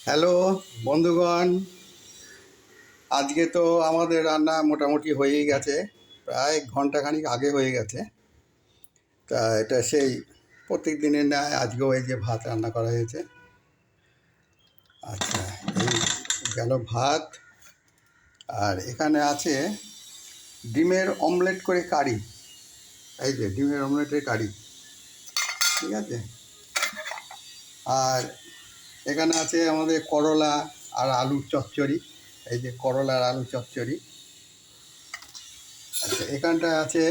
Hello বন্ধুগণ, আজকে তো আমাদের রান্না মোটামুটি হয়েই গেছে, প্রায় ঘন্টাখানিক আগে হয়ে গেছে। তা এটা সেই প্রত্যেক দিনের ন্যায় আজকেও এই যে ভাত রান্না করা হয়েছে। আচ্ছা, এই গেল ভাত, আর এখানে আছে ডিমের অমলেট করে কারি। এই যে ডিমের অমলেটের কারি, ঠিক আছে। আর এখানে আছে আমাদের করলা আর আলুর চচ্চড়ি। এই যে করলা আর আলু চচ্চড়ি। আচ্ছা, এখানটায় আছে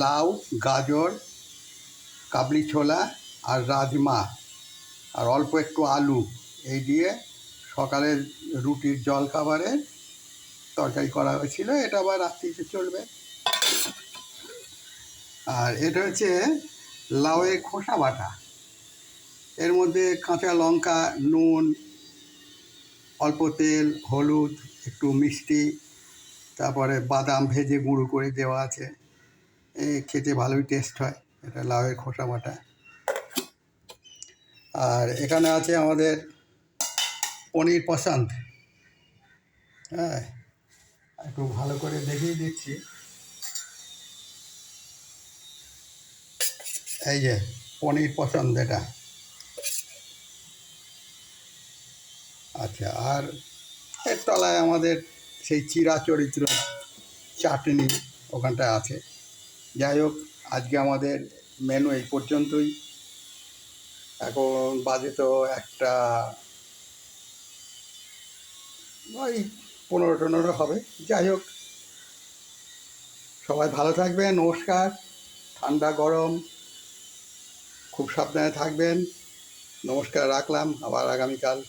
লাউ, গাজর, কাবলি ছোলা আর রাজমা, আর অল্প একটু আলু। এই দিয়ে সকালের রুটির জলখাবারে তরকারি করা হয়েছিল, এটা আবার রাত্রিতে চলবে। আর এটা হচ্ছে লাউয়ের খোসা বাটা, এর মধ্যে কাঁচা লঙ্কা, নুন, অল্প তেল, হলুদ, একটু মিষ্টি, তারপরে বাদাম ভেজে গুঁড়ো করে দেওয়া আছে। খেতে ভালোই টেস্ট হয় এটা লাউয়ের খোসা বাটা। আর এখানে আছে আমাদের পনির পসন্দ। হ্যাঁ, একটু ভালো করে দেখিয়ে দিচ্ছি। এই যে পনির পসন্দ এটা। আচ্ছা, আর এর তলায় আমাদের সেই চিরাচরিত্র চাটনি ওখানটায় আছে। যাই হোক, আজকে আমাদের মেনু এই পর্যন্তই। এখন বাজে তো একটা ওই 15-15 হবে। যাই হোক, সবাই ভালো থাকবেন। নমস্কার। ঠান্ডা গরম খুব সাবধানে থাকবেন। নমস্কার, রাখলাম। আবার আগামীকাল